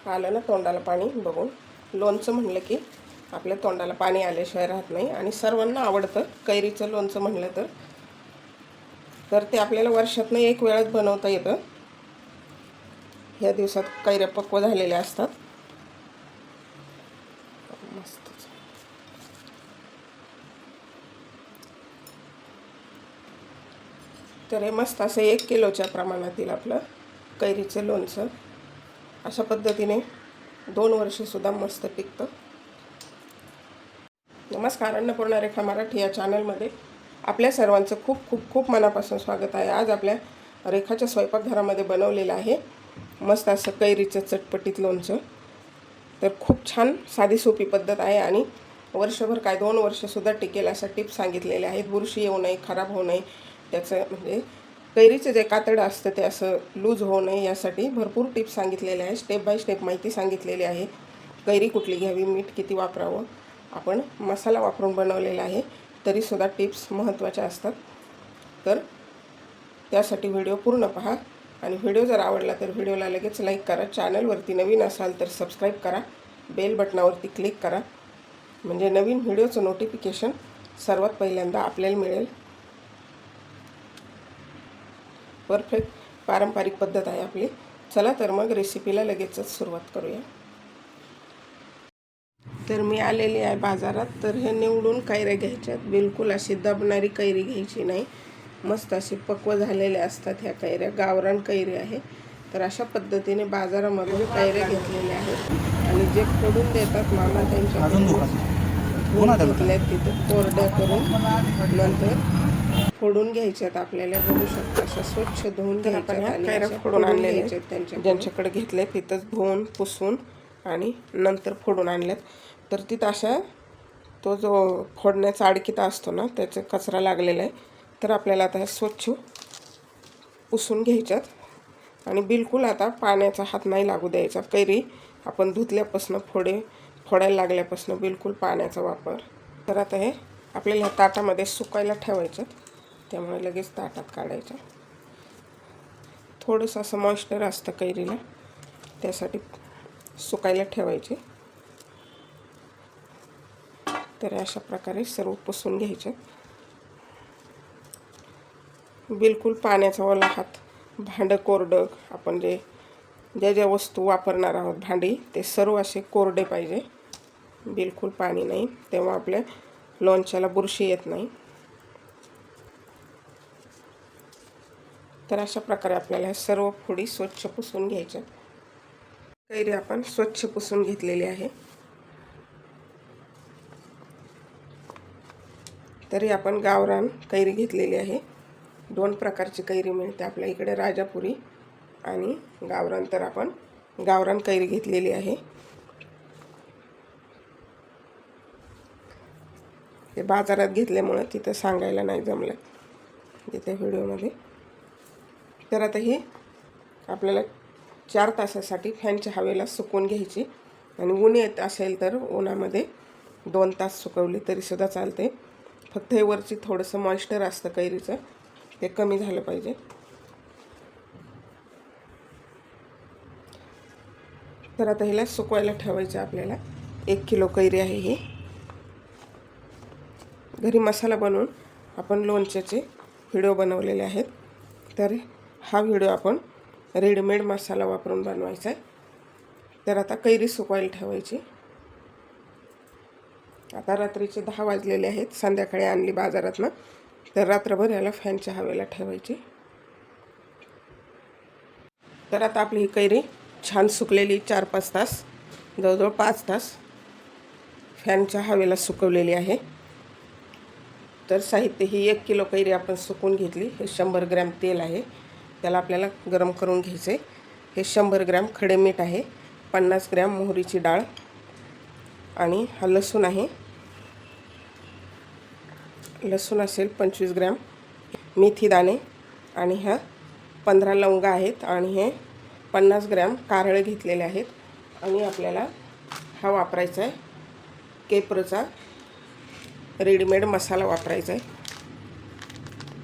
आलं ना तोंडाला पाणी बघून. लोणचं म्हणलं की आपल्या तोंडाला पाणी आल्याशिवाय राहत नाही आणि सर्वांना आवडतं कैरीचं लोणचं म्हणलं तर ते आपल्याला वर्षातनं एक वेळच बनवता येतं. ह्या दिवसात कैऱ्या पक्व झालेल्या असतात. मस्तच. तर हे मस्त असं 1 किलोच्या प्रमाणातील आपलं कैरीचं लोणचं अशा पद्धतीने 2 वर्षसुद्धा मस्त टिकतं. नमस्कार, अन्नपूर्णा रेखा मराठी या चॅनलमध्ये आपल्या सर्वांचं खूप खूप खूप मनापासून स्वागत आहे. आज आपल्या रेखाच्या स्वयंपाकघरामध्ये बनवलेलं आहे मस्त असं कैरीचं चटपटीत लोणचं. तर खूप छान साधी सोपी पद्धत आहे आणि वर्षभर काय 2 वर्षसुद्धा टिकेल अशा टिप्स सांगितलेल्या आहेत. बुरशी येऊ नये, खराब होऊ नये, त्याचं म्हणजे कैरीचं जे कातडं असतं ते असं लूज होऊ नये यासाठी भरपूर टिप्स सांगितलेल्या आहे. स्टेप बाय स्टेप माहिती सांगितलेली आहे. कैरी कुठली घ्यावी, मीठ किती वापरावं, आपण मसाला वापरून बनवलेला आहे तरीसुद्धा टिप्स महत्त्वाच्या असतात. तर त्यासाठी व्हिडिओ पूर्ण पहा आणि व्हिडिओ जर आवडला तर व्हिडिओला लगेच लाईक करा. चॅनलवरती नवीन असाल तर सबस्क्राईब करा, बेल बटनावरती क्लिक करा म्हणजे नवीन व्हिडिओचं नोटिफिकेशन सर्वात पहिल्यांदा आपल्याला मिळेल. परफेक्ट पारंपरिक पद्धत आहे आपली. चला तर मग रेसिपीला लगेचच सुरुवात करूया. तर मी आलेली आहे बाजारात. तर हे निवडून कैऱ्या घ्यायच्यात. बिलकुल अशी दबणारी कैरी घ्यायची नाही. मस्त अशी पक्व झालेल्या असतात ह्या कैऱ्या. गावरान कैरी आहे. तर अशा पद्धतीने बाजारामधून कैऱ्या घेतलेल्या आहेत आणि जे फोडून देतात मामा त्यांच्या घेतल्यात तिथं कोरड्या करून नंतर फोडून घ्यायच्यात. आपल्याला बघू शकता अशा स्वच्छ धुवून घ्यायच्या आणि कैऱ्या फोडून आणलेल्या आहेत. त्यांच्या ज्यांच्याकडे घेतले तिथंच धुवून पुसून आणि नंतर फोडून आणल्यात. तर तिथं अशा तो जो फोडण्याचा अडकिता असतो ना त्याचा कचरा लागलेला आहे. तर आपल्याला आता स्वच्छ पुसून घ्यायच्यात आणि बिलकुल आता पाण्याचा हात नाही लागू द्यायचा. कैरी आपण धुतल्यापासून फोडायला लागल्यापासून बिलकुल पाण्याचा वापर. तर आता हे आपल्याला ह्या ताटामध्ये सुकायला ठेवायचं. त्यामुळे लगेच ताटात काढायचं. थोडंसं असं मॉइश्चर असतं कैरीला, त्यासाठी सुकायला ठेवायचे. तर अशा प्रकारे सर्व पुसून घ्यायचे. बिलकुल पाण्याचा ओला हात. भांडं कोरडं, आपण ज्या ज्या वस्तू वापरणार आहोत भांडी ते सर्व असे कोरडे पाहिजे. बिलकुल पाणी नाही, तेव्हा आपल्या लोणच्याला बुरशी येत नाही. तर अशा प्रकारे आपल्याला सर्व फोडी स्वच्छ पुसून घ्यायच्या. कैरी आपण स्वच्छ पुसून घेतलेली आहे. तरी आपण गावरान कैरी घेतलेली आहे. 2 प्रकारची कैरी मिळते आपल्या इकडे, राजापुरी आणि गावरान. तर आपण गावरान कैरी घेतलेली आहे. ते बाजारात घेतल्यामुळे तिथं सांगायला नाही जमलं तिथे व्हिडिओमध्ये. तर आता ही आपल्याला 4 तासासाठी फॅनच्या हवेला सुकवून घ्यायची आणि ऊन येत असेल तर उन्हामध्ये 2 तास सुकवली तरीसुद्धा चालते. फक्त हे वरची थोडंसं मॉइश्चर असतं कैरीचं, ते कमी झालं पाहिजे. तर आता हिला सुकवायला ठेवायचं आपल्याला. 1 किलो कैरी आहे ही. घरी मसाला बनवून आपण लोणच्याचे व्हिडिओ बनवलेले आहेत. तर हा व्हिडिओ आपण रेडीमेड मसाला वापरून बनवायचा आहे. तर आता कैरी सुकवायला ठेवायची. आता रात्रीचे 10 वाजलेले आहेत. संध्याकाळी आणली बाजारातनं. तर रात्रभर याला फॅनच्या हवेला ठेवायची. तर आता आपली ही कैरी छान सुकलेली 4-5 तास, जवळजवळ 5 तास फॅनच्या हवेला सुकवलेली आहे. तर साहित्य ही 1 किलो कैरी आपण सुकवून घेतली. हे 100 ग्रॅम तेल आहे, त्याला आपल्याला गरम करून घ्यायचं आहे. हे 100 ग्रॅम खडे मीठ आहे, 50 ग्रॅम मोहरीची डाळ आणि हा लसूण आहे. लसूण असेल 25 ग्रॅम, मेथी दाणे आणि ह्या 15 लवंगा आहेत आणि हे 50 ग्रॅम कारळे घेतलेले आहेत. आणि आपल्याला हा वापरायचा आहे केप्रचा रेडीमेड मसाला वापरायचा आहे.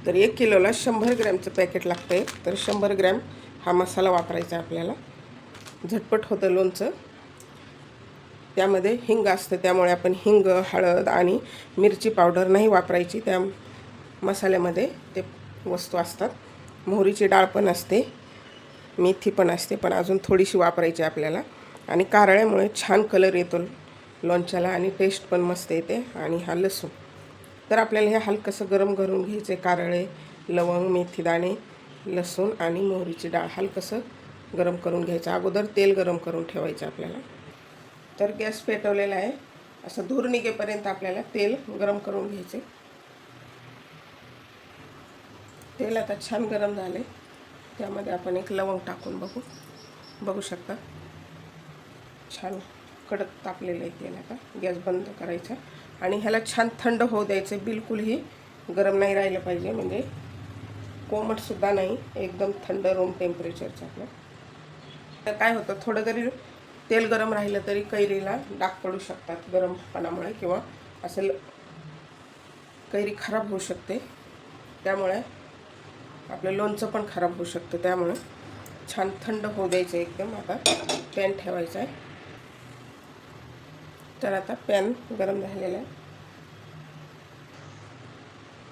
तर 1 किलोला 100 ग्रॅमचं पॅकेट लागतं आहे. तर 100 ग्रॅम हा मसाला वापरायचा आहे आपल्याला. झटपट होतं लोणचं. त्यामध्ये हिंग असतं, त्यामुळे आपण हिंग, हळद आणि मिरची पावडर नाही वापरायची. त्या मसाल्यामध्ये ते वस्तू असतात. मोहरीची डाळ पण असते, मेथी पण असते, पण अजून थोडीशी वापरायची आपल्याला. आणि कारळ्यामुळे छान कलर येतो लोणच्याला आणि टेस्ट पण मस्त येते. आणि हा लसूण, तर आपल्याला हे हलकंसं गरम करून घ्यायचे. कारळे, लवंग, मेथीदाणे, लसूण आणि मोहरीची डाळ हलकंसं गरम करून घ्यायचं. अगोदर तेल गरम करून ठेवायचं आपल्याला. तर गॅस पेटवलेला आहे, असं धूर निघेपर्यंत आपल्याला तेल गरम करून घ्यायचे. तेल आता छान गरम झाले. त्यामध्ये आपण एक लवंग टाकून बघू शकता. छान कडक तापलेलं आहे तेल. आता गॅस बंद करायचा आणि ह्याला छान थंड होऊ द्यायचं. बिलकुलही गरम नाही राहिलं पाहिजे, म्हणजे कोमटसुद्धा नाही, एकदम थंड रूम टेम्परेचरचं आपलं. तर काय होतं, थोडं जरी तेल गरम राहिलं तरी कैरीला डाग पडू शकतात गरमपणामुळे, किंवा असं कैरी खराब होऊ शकते. त्यामुळे आपलं लोणचं पण खराब होऊ शकतं. त्यामुळे छान थंड होऊ द्यायचं एकदम. आता पॅन ठेवायचा आहे. तर आता पॅन गरम झालेला आहे.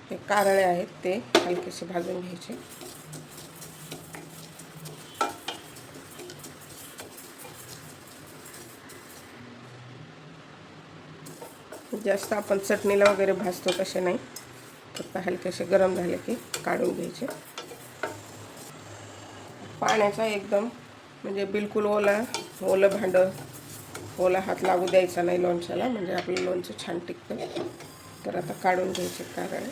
हे कारळे आहेत ते हलकेसे भाजून घ्यायचे. जास्त आपण चटणीला वगैरे भाजतो तसे नाही, फक्त हलकेसे गरम झाले की काढून घ्यायचे. पाण्याचा एकदम म्हणजे बिलकुल ओलं भांडं, ओला हात लागू द्यायचा नाही लोणच्याला, म्हणजे आपलं लोणचं छान टिकतं. तर आता काढून घ्यायचे कारळे.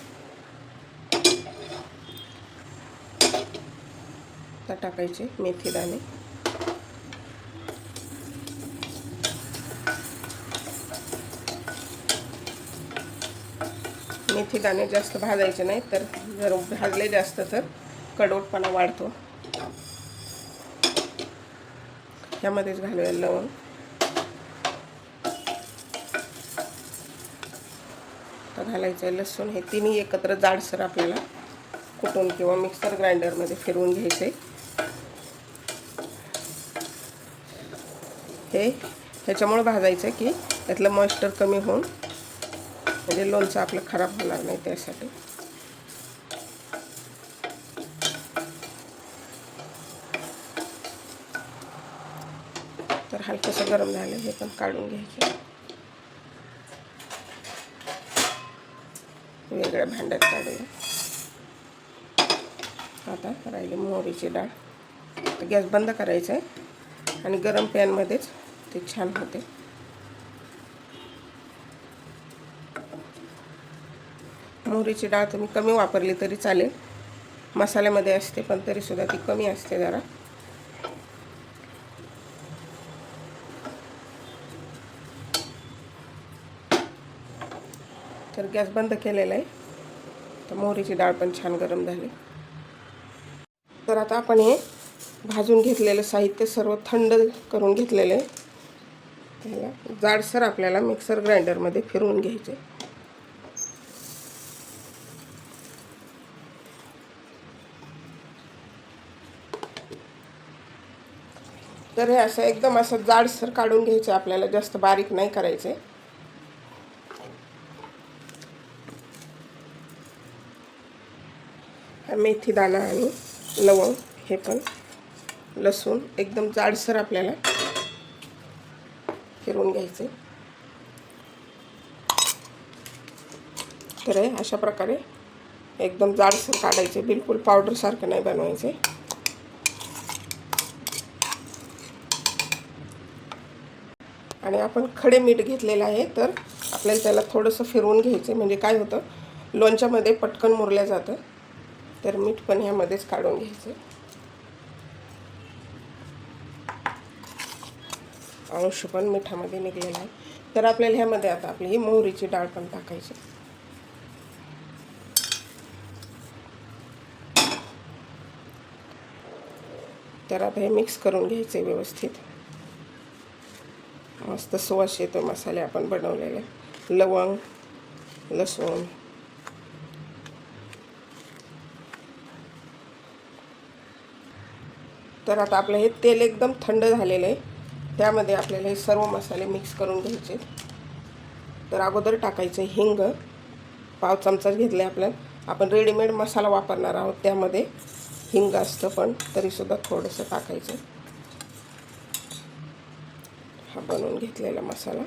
आता टाकायचे मेथीदाणे. मेथीदाणे जास्त भाजायचे नाही, तर जर भाजले जास्त तर कडवटपणा वाढतो. यामध्येच घालूया लवंग. आता घालायचं आहे लसूण. हे तिन्ही एकत्र जाडसर आपल्याला कुटून किंवा मिक्सर ग्राइंडरमध्ये फिरवून घ्यायचे. हे ह्याच्यामुळे भाजायचं की त्यातलं मॉइश्चर कमी होऊन म्हणजे लोणचं आपलं खराब होणार नाही, त्यासाठी. तर हलकंसं गरम झालं, हे पण काढून घ्यायचे. वेगळ्या भांड्यात काढूया. आता राहिली मोहरीची डाळ. तर गॅस बंद करायचा आहे आणि गरम पॅनमध्येच ते छान होते. मोहरीची डाळ तुम्ही कमी वापरली तरी चालेल, मसाल्यामध्ये असते, पण तरीसुद्धा ती कमी असते जरा. तर गॅस बंद केलेला आहे. तर मोहरीची डाळ पण छान गरम झाली. तर आता आपण हे भाजून घेतलेलं साहित्य सर्व थंड करून घेतलेलं आहे. त्याला जाडसर आपल्याला मिक्सर ग्राइंडरमध्ये फिरवून घ्यायचे. तर हे असं एकदम असं जाडसर काढून घ्यायचं आपल्याला, जास्त बारीक नाही करायचे. मेथी दाणा आणि लवंग, हे पण लसूण एकदम जाडसर आपल्याला फिरवून घ्यायचे. तर हे अशा प्रकारे एकदम जाडसर काढायचे, बिलकुल पावडरसारखं नाही बनवायचे. आणि आपण खडे मीठ घेतलेलं आहे, तर आपल्याला त्याला थोडंसं फिरवून घ्यायचं, म्हणजे काय होतं लोणच्यामध्ये पटकन मुरलं जातं. तर मीठ पण ह्यामध्येच काढून घ्यायचं. अंश पण मिठामध्ये निघलेला आहे. तर आपल्याला ह्यामध्ये आता आपली ही मोहरीची डाळ पण टाकायची. तर आता हे मिक्स करून घ्यायचे व्यवस्थित. मस्त सुवास येतो मसाले आपण बनवलेले. लवंग, लसूण, तर आता आपलं हे तेल एकदम थंड झालेलं आहे, त्यामध्ये आपल्याला हे सर्व मसाले मिक्स करून घ्यायचे. तर अगोदर टाकायचं हिंग, पाव चमचाच घेतले आपण रेडीमेड मसाला वापरणार आहोत, त्यामध्ये हिंग असतं, पण तरीसुद्धा थोडंसं टाकायचं. हा बनवून घेतलेला मसाला.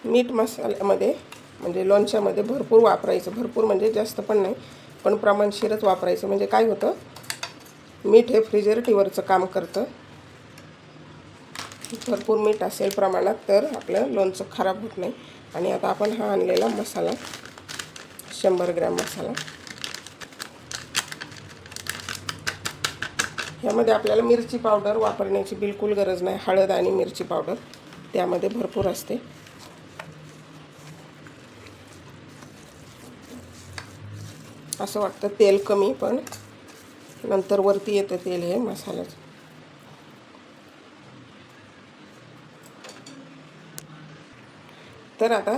मीठ मसाल्यामध्ये म्हणजे लोणच्यामध्ये भरपूर वापरायचं, भरपूर म्हणजे जास्त पण नाही, पण प्रमाणशीरच वापरायचं. म्हणजे काय होतं, मीठ हे प्रिझर्व्हेटिव्हचं काम करतं. भरपूर मीठ असेल प्रमाणात तर आपलं लोणचं खराब होत नाही. आणि आता आपण हा आणलेला मसाला, 100 ग्रॅम मसाला, ह्यामध्ये आपल्याला मिरची पावडर वापरण्याची बिलकुल गरज नाही. हळद आणि मिरची पावडर त्यामध्ये भरपूर असते. असं वाटतं तेल कमी, पण नंतर वरती येतं तेल हे मसाल्याचं. तर आता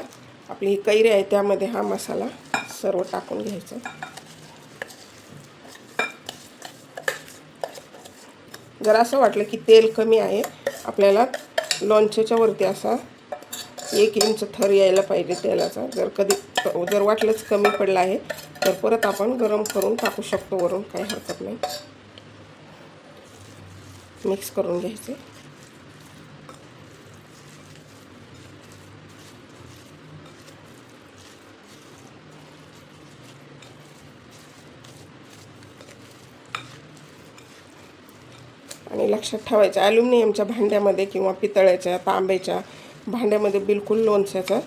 आपली ही कैरी आहे, त्यामध्ये हा मसाला सर्व टाकून घ्यायचा. जर असं वाटलं की तेल कमी आहे, आपल्याला लोणच्याच्या वरती असा 1 इंच थर यायला पाहिजे तेलाचा. जर वाटलंच कमी पडलं आहे, तर परत आपण गरम करून टाकू शकतो वरून, काही हरकत नाही. मिक्स करून घ्यायचे. आणि लक्षात ठेवायचं, ॲल्युमिनियमच्या भांड्यामध्ये किंवा पितळ्याच्या, तांब्याच्या भांड्यामध्ये बिलकुल लोणच्याचं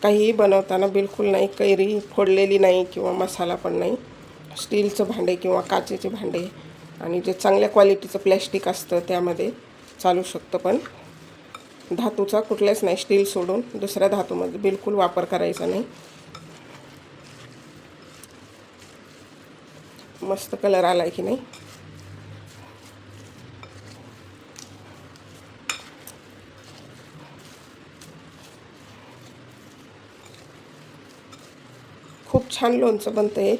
काहीही बनवताना बिलकुल नाही, कैरी फोडलेली नाही किंवा मसाला पण नाही. स्टीलचं भांडे किंवा काचेचे भांडे आणि जे चांगल्या क्वालिटीचं प्लॅस्टिक असतं त्यामध्ये चालू शकतं, पण धातूचा कुठलाच नाही, स्टील सोडून दुसऱ्या धातूमध्ये बिलकुल वापर करायचा नाही. मस्त कलर आला आहे की नाही. खूप छान लोणचं बनतं आहे.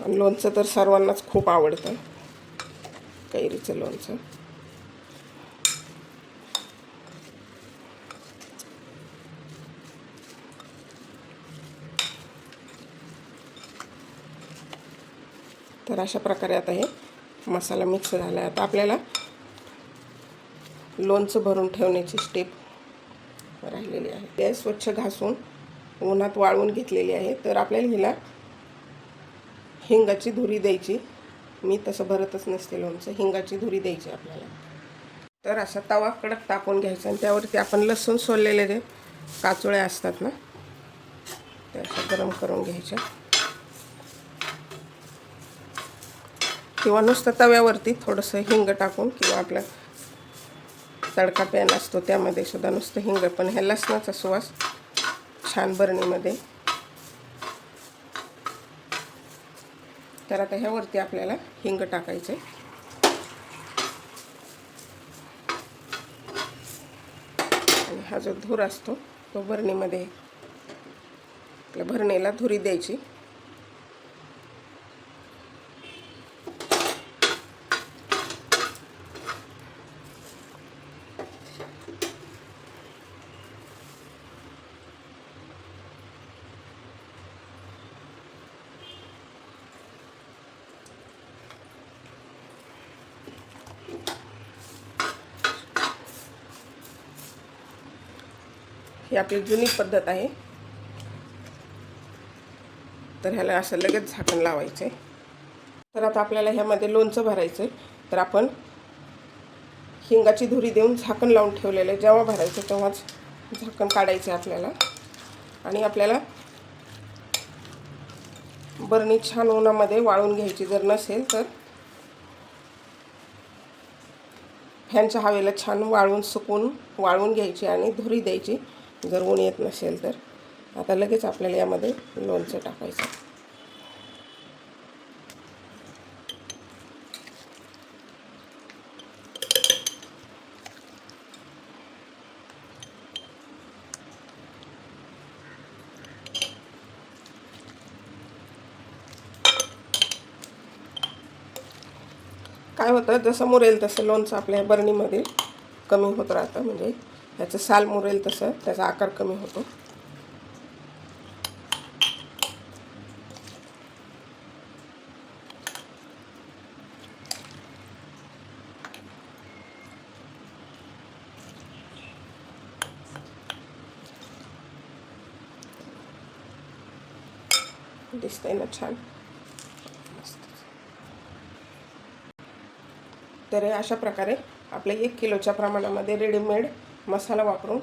आणि लोणचं तर सर्वांनाच खूप आवडतं, कैरीचं लोणचं. तर अशा प्रकारे आता हे मसाला मिक्स झाला आहे. आता आपल्याला लोणचं भरून ठेवण्याची स्टेप राहिलेली आहे. ते स्वच्छ घासून उन्हात वाळवून घेतलेली आहे. तर आपल्याला हिला हिंगाची धुरी द्यायची. मी तसं भरतच नसते लोणचं, हिंगाची धुरी द्यायची आपल्याला. तर असा तवा कडक टाकून घ्यायचा आणि त्यावरती आपण लसूण सोललेले जे काचोळ्या असतात ना, त्या अशा गरम करून घ्यायच्या. किंवा नुसतं तव्यावरती थोडंसं हिंग टाकून, किंवा आपला तडका पॅन असतो त्यामध्ये सुद्धा नुसतं हिंग, पण ह्या लसणाचा सुवास छान बरणीमध्ये. तर आता ह्यावरती आपल्याला हिंग टाकायचं आहे. आणि हा जो धूर असतो तो बरणीमध्ये, आपल्या भरणीला धुरी द्यायची. ही आपली जुनी पद्धत आहे. तर ह्याला असं लगेच झाकण लावायचं आहे. तर आता आपल्याला ह्यामध्ये लोणचं भरायचं आहे. तर आपण हिंगाची धुरी देऊन झाकण लावून ठेवलेलं आहे. जेव्हा भरायचं तेव्हाच झाकण काढायचं आहे आपल्याला. आणि आपल्याला बरणी छान उन्हामध्ये वाळून घ्यायची. जर नसेल तर फॅनच्या हवेला छान सुकून वाळून घ्यायची आणि धुरी द्यायची, जर ऊन येत नसेल तर. आता लगेच आपल्याला यामध्ये लोणचं टाकायचं. काय होतं, जसं मुरेल तसं लोणचं आपल्या बरणीमध्ये कमी होत राहतं, म्हणजे ह्याचं साल मुरेल तसं त्याचा आकार कमी होतो. दिसतंय ना छान. तर अशा प्रकारे आपल्या 1 किलोच्या प्रमाणामध्ये रेडीमेड मसाला वापरून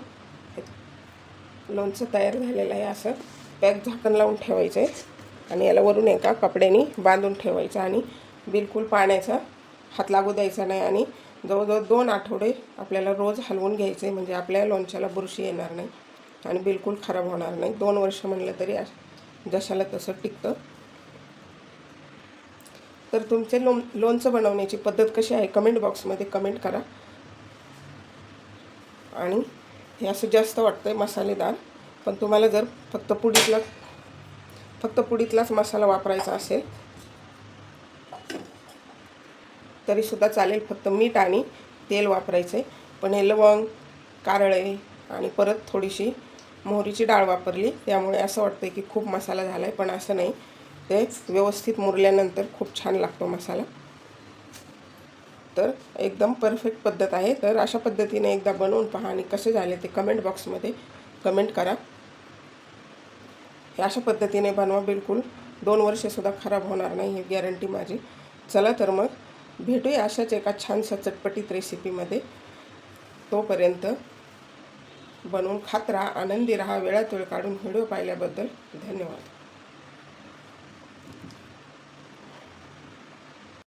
लोणचं तयार झालेलं आहे. असं पॅक झाकण लावून ठेवायचं आहे आणि याला वरून एका कपड्याने बांधून ठेवायचं आणि बिलकुल पाण्याचा हात लागू द्यायचा नाही आणि जवळजवळ 2 आठवडे आपल्याला रोज हलवून घ्यायचं आहे, म्हणजे आपल्या लोणच्याला बुरशी येणार नाही आणि बिलकुल खराब होणार नाही. 2 वर्ष म्हणलं तरी जशाला तसं टिकतं. तर तुमचे लोणचं बनवण्याची पद्धत कशी आहे कमेंट बॉक्समध्ये कमेंट करा. आणि हे असं जास्त वाटतं आहे मसालेदार, पण तुम्हाला जर फक्त पुडीतलाच मसाला वापरायचा असेल तरीसुद्धा चालेल. फक्त मीठ आणि तेल वापरायचं आहे. पण हे लवंग, कारळे आणि परत थोडीशी मोहरीची डाळ वापरली, त्यामुळे असं वाटतं की खूप मसाला झाला आहे, पण असं नाही. ते व्यवस्थित मुरल्यानंतर खूप छान लागतो मसाला. तर एकदम परफेक्ट पद्धत आहे. तर अशा पद्धतीने एकदा बनवून पहा आणि कसे झाले ते कमेंट बॉक्समध्ये कमेंट करा. हे अशा पद्धतीने बनवा, बिलकुल 2 वर्षसुद्धा खराब होणार नाही, ही गॅरंटी माझी. चला तर मग भेटूया अशाच एका छानशा चटपटीत रेसिपीमध्ये. तोपर्यंत बनवून खात राहा, आनंदी राहा. वेळात वेळ काढून व्हिडिओ पाहिल्याबद्दल धन्यवाद.